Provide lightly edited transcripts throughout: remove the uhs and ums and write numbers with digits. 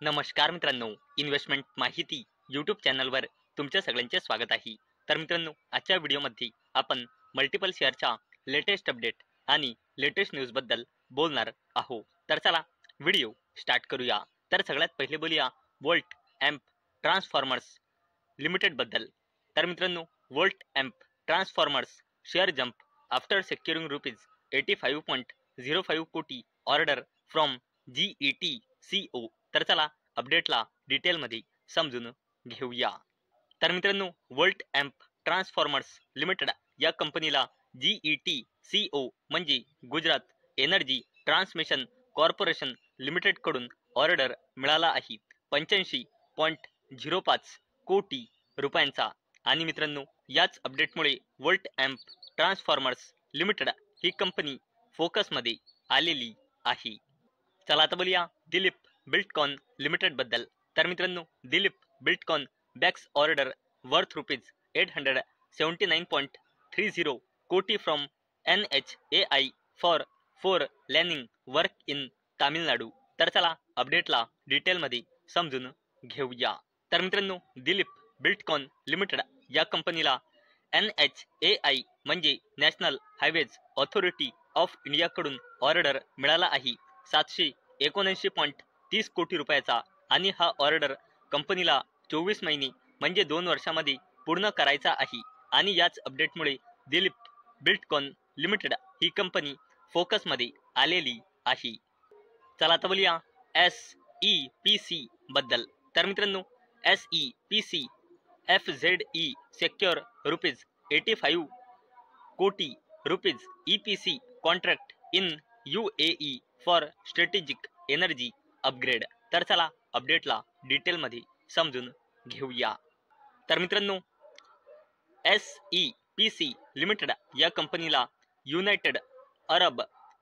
नमस्कार मित्रांनो, इन्व्हेस्टमेंट माहिती यूट्यूब चॅनलवर तुमच्या सगळ्यांचे स्वागत आहे. तर मित्रांनो, आजच्या व्हिडिओमध्ये आपण मल्टिपल शेअरच्या लेटेस्ट अपडेट आणि लेटेस्ट न्यूजबद्दल बोलणार आहोत. तर चला व्हिडिओ स्टार्ट करूया. तर सगळ्यात पहिले बोलूया वोल्ट एम्प ट्रान्सफॉर्मर्स लिमिटेडबद्दल. तर मित्रांनो, volt amp transformers share jump after सेक्युरिंग ₹85.05 कोटी ऑर्डर फ्रॉम GETCO. तर चला अपडेटला डिटेलमध्ये समजून घेऊया. तर मित्रांनो, वोल्ट एम्प ट्रान्सफॉर्मर्स लिमिटेड या कंपनीला GETCO म्हणजे Gujarat energy transmission corporation limited कडून ऑर्डर मिळाला आहे 85.05 कोटी रुपयांचा. आणि मित्रांनो, याच अपडेटमुळे वोल्ट एम्प ट्रान्सफॉर्मर्स लिमिटेड ही कंपनी फोकसमध्ये आलेली आहे. चला आता बोलूया दिलीप बिल्डकॉन लिमिटेड बद्दल. तर मित्रांनो, Dilip Buildcon bags order worth ₹879.30 कोटी from NHAI for 4 Lanning work in Tamil Nadu. तर चला अपडेटला डिटेलमध्ये समजून घेऊया. तर मित्रांनो, दिलीप बिल्डकॉन लिमिटेड या कंपनीला NHAI म्हणजे नॅशनल हायवेज ऑथॉरिटी ऑफ इंडियाकडून ऑर्डर मिळाला आहे 779.30 कोटी रुपयाचा. आणि हा ऑर्डर कंपनीला 24 महिने म्हणजे 2 वर्षामध्ये पूर्ण करायचा आहे. आणि याच अपडेटमुळे दिलीप बिल्डकॉन लिमिटेड ही कंपनी फोकसमध्ये आलेली आहे. चला आता बोलूया SEPC बद्दल. तर मित्रांनो, SEPC FZE सेक्युअर ₹85 कोटी EPC contract in UAE for strategic energy upgrade. तर चला अपडेटला डिटेलमध्ये समजून घेऊया. तर मित्रांनो, SEPC लिमिटेड या कंपनीला युनायटेड अरब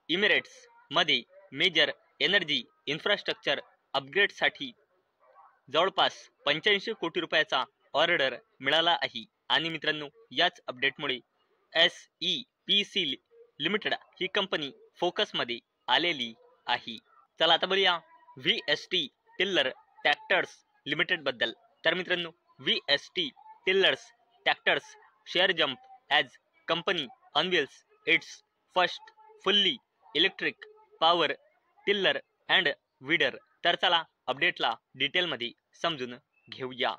इमिरेट्स मध्ये मेजर एनर्जी इन्फ्रास्ट्रक्चर अपग्रेडसाठी जवळपास 85 कोटी रुपयाचा ऑर्डर मिळाला आहे. आणि मित्रांनो, याच अपडेटमुळे SEPC लिमिटेड ही कंपनी फोकसमध्ये आलेली आहे. चला आता बोलूया VST टिल्लर ट्रॅक्टर्स लिमिटेड बद्दल. तर मित्रांनो, VST tillers tractors share jump as company unveils its first fully electric power tiller and weeder. तर चला अपडेटला डिटेलमध्ये समजून घेऊया.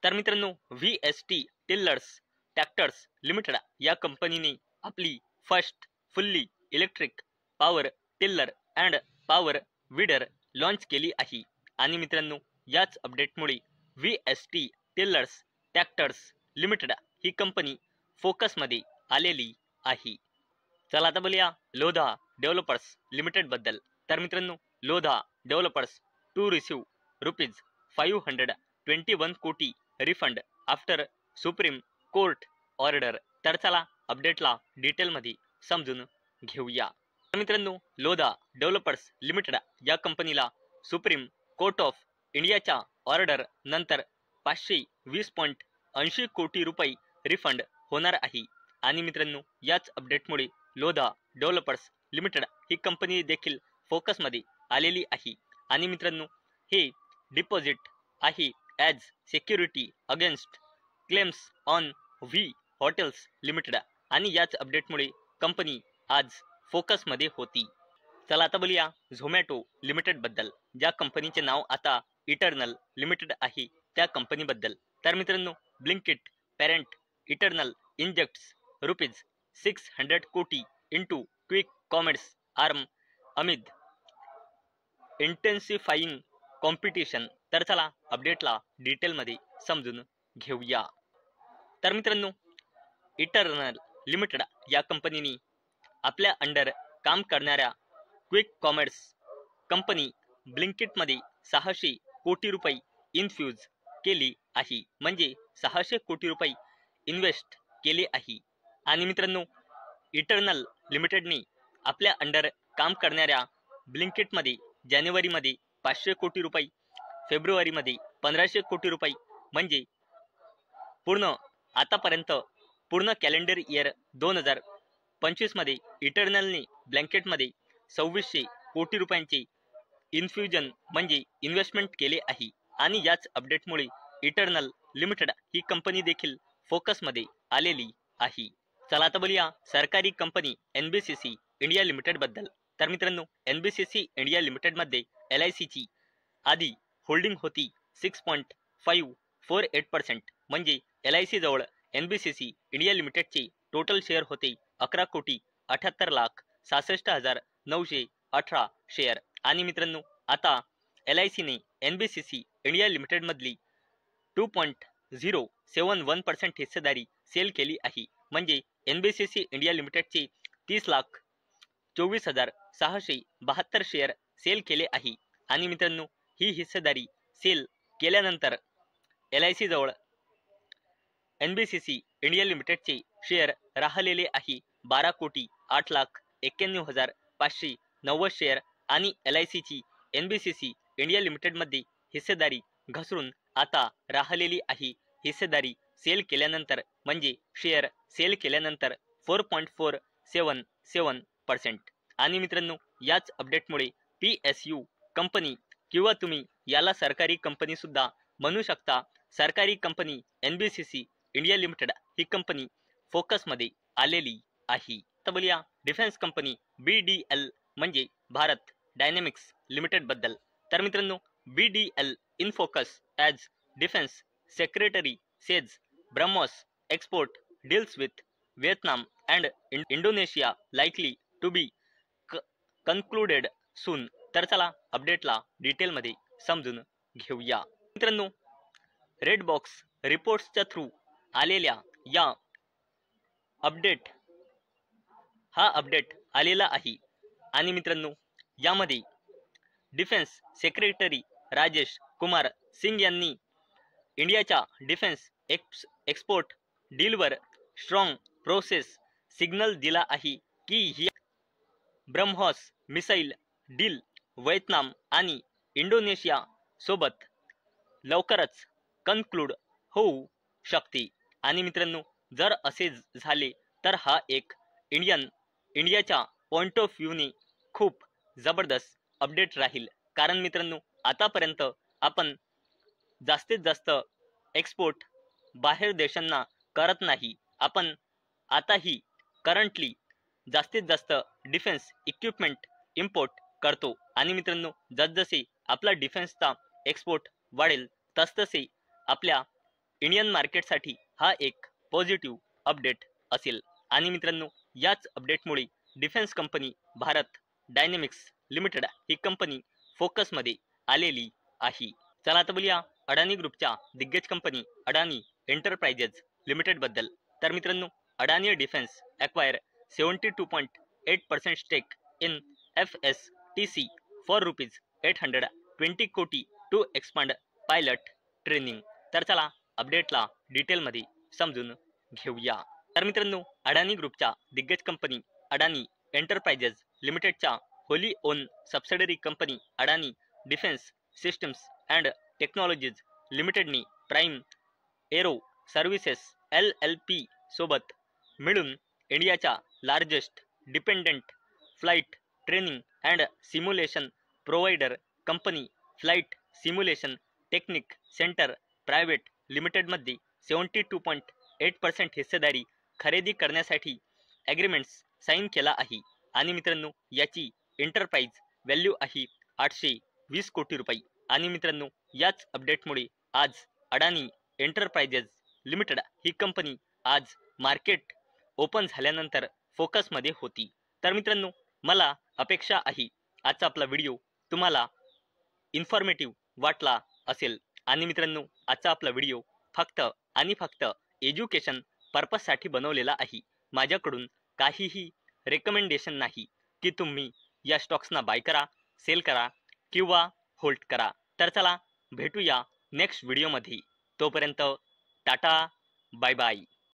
तर मित्रांनो, VST टिल्लर्स ट्रॅक्टर्स लिमिटेड या कंपनीने आपली first fully electric power tiller and power weeder launch केली आहे. आणि मित्रांनो, याच अपडेटमुळे VST टिल्लर्स ट्रॅक्टर्स लिमिटेड ही कंपनी फोकसमध्ये आलेली आहे. चला आता बोलूया लोधा डेव्हलपर्स लिमिटेड बद्दल. तर मित्रांनो, लोधा डेव्हलपर्स टू रिसीव्ह ₹521 कोटी refund after supreme court order. तर चला अपडेटला डिटेलमध्ये समजून घेऊया. तर मित्रांनो, लोधा डेव्हलपर्स लिमिटेड या कंपनीला सुप्रीम कोर्ट ऑफ इंडियाच्या ऑर्डर नंतर 520.80 कोटी रुपये रिफंड होणार आहे. आणि मित्रांनो, याच अपडेटमुळे लोधा डेव्हलपर्स लिमिटेड ही कंपनी देखील फोकसमध्ये आलेली आहे. आणि मित्रांनो, हे डिपॉझिट आहे as security against claims on V hotels limited. आणि याच अपडेटमुळे कंपनी आज फोकसमध्ये होती. चला आता बोलूया झोमॅटो लिमिटेड बद्दल. ज्या कंपनीचे नाव आता इटर्नल लिमिटेड आहे त्या कंपनीबद्दल. तर मित्रांनो, ब्लिंकिट पॅरेंट इटर्नल इंजेक्ट्स ₹600 कोटी into quick commerce arm amid intensifying competition. तर चला अपडेटला डिटेलमध्ये समजून घेऊया. तर मित्रांनो, इटर्नल लिमिटेड या कंपनीने आपल्या अंडर काम करणाऱ्या क्विक कॉमर्स कंपनी ब्लिंकिटमध्ये 600 कोटी रुपये इन्फ्यूज केली आहे. म्हणजे 600 कोटी रुपये इन्व्हेस्ट केले आहे. आणि मित्रांनो, इटर्नल लिमिटेडने आपल्या अंडर काम करणाऱ्या ब्लिंकिटमध्ये जानेवारीमध्ये 500 कोटी रुपये, फेब्रुवारीमध्ये 1500 कोटी रुपये, म्हणजे पूर्ण आतापर्यंत पूर्ण कॅलेंडर इयर 2025 मध्ये इटर्नलने ब्लँकेटमध्ये 2600 कोटी रुपयांचे इन्फ्युजन म्हणजे इन्व्हेस्टमेंट केले आहे आणि याच अपडेटमुळे इटर्नल लिमिटेड ही कंपनी देखील फोकसमध्ये आलेली आहे. चला आता बोलूया सरकारी कंपनी NBCC इंडिया लिमिटेड बद्दल. तर मित्रांनो, NBCC इंडिया लिमिटेड मध्ये LICची आधी होल्डिंग होती 6.548%. म्हणजे LIC जवळ NBCC इंडिया लिमिटेडचे टोटल शेअर होते 11,78,66,918 शेअर. आणि मित्रांनो, आता LICने NBCC इंडिया लिमिटेड मधली 2.071% हिस्सेदारी सेल केली आहे. म्हणजे NBCC इंडिया लिमिटेडचे 30,24,672 शेअर सेल केले आहे. आणि मित्रांनो, ही हिस्सेदारी सेल केल्यानंतर LIC जवळ NBCC इंडिया लिमिटेडचे शेअर राहिलेले आहे 12,08,91,590 शेअर. आणि LICची NBCC इंडिया लिमिटेडमध्ये हिस्सेदारी घसरून आता राहिलेली आहे हिस्सेदारी सेल केल्यानंतर, म्हणजे शेअर सेल केल्यानंतर 4.477%. आणि मित्रांनो, याच अपडेटमुळे PSU कंपनी किंवा तुम्ही याला सरकारी कंपनी सुद्धा म्हणू शकता, सरकारी कंपनी NBCC इंडिया लिमिटेड ही कंपनी फोकसमध्ये आलेली आहे. तर बोलूया डिफेन्स कंपनी BDL म्हणजे भारत डायनेमिक्स लिमिटेड बद्दल. तर मित्रांनो, BDL in focus as defence secretary says BrahMos export deals with Vietnam and Indonesia likely to be concluded soon. तर चला अपडेटला डिटेलमध्ये समजून घेऊया. मित्रांनो, रेड बॉक्स रिपोर्ट्सच्या थ्रू आलेल्या या अपडेट आलेला आहे. आणि मित्रांनो, यामध्ये डिफेन्स सेक्रेटरी राजेश कुमार सिंग यांनी इंडियाच्या डिफेन्स एक्सपोर्ट डीलवर स्ट्रॉंग प्रोसेस सिग्नल दिला आहे की ही BrahMos मिसाईल डील व्हिएतनाम आणि इंडोनेशिया सोबत लवकरच कन्क्लूड होऊ शकते. आणि मित्रांनो, जर असे झाले तर हा एक इंडियाच्या पॉइंट ऑफ व्ह्यूने खूप जबरदस्त अपडेट राहील. कारण मित्रांनो, आतापर्यंत आपण जास्तीत जास्त एक्सपोर्ट बाहेर देशांना करत नाही. आपण आताही करंटली जास्तीत जास्त डिफेन्स इक्विपमेंट इम्पोर्ट करतो. आणि मित्रांनो, जसजसे आपला डिफेन्सचा एक्सपोर्ट वाढेल तसतसे आपल्या इंडियन मार्केटसाठी हा एक पॉझिटिव्ह अपडेट असेल. आणि मित्रांनो, याच अपडेटमुळे defence company Bharat Dynamics limited ही कंपनी फोकसमध्ये आलेली आहे. चला आता बोलूया अडानी ग्रुपच्या दिग्गज कंपनी अडानी एंटरप्राइजेस लिमिटेड बद्दल. तर मित्रांनो, Adani defence acquire 72.8% stake in FSTC for ₹820 कोटी टू एक्सपांड पायलट ट्रेनिंग. तर चला अपडेटला डिटेलमध्ये समजून घेऊया. तर मित्रांनो, अडानी ग्रुपच्या दिग्गज कंपनी अडानी एंटरप्राइजेस लिमिटेडच्या wholly owned subsidiary company Adani defence systems and technologies लिमिटेडनी प्राईम एरो सर्व्हिसेस LLP सोबत मिळून इंडियाच्या largest dependent flight training and simulation provider company flight simulation technique centre private लिमिटेडमध्ये 72.8% हिस्सेदारी खरेदी करण्यासाठी ॲग्रीमेंट्स साईन केला आहे. आणि मित्रांनो, याची एंटरप्राइज व्हॅल्यू आहे 820 कोटी रुपये. आणि मित्रांनो, याच अपडेटमुळे आज अडानी एंटरप्राइजेस लिमिटेड ही कंपनी आज मार्केट ओपन झाल्यानंतर फोकसमध्ये होती. तर मित्रांनो, मला अपेक्षा आहे आजचा आपला व्हिडिओ तुम्हाला इन्फॉर्मेटिव्ह वाटला असेल. आणि मित्रांनो, आजचा आपला व्हिडिओ फक्त आणि फक्त एज्युकेशन पर्पजसाठी बनवलेला आहे. माझ्याकडून काहीही रेकमेंडेशन नाही की तुम्ही या स्टॉक्सना बाय करा, सेल करा किंवा होल्ड करा. तर चला भेटूया नेक्स्ट व्हिडिओमध्ये. तोपर्यंत टाटा, बाय बाय.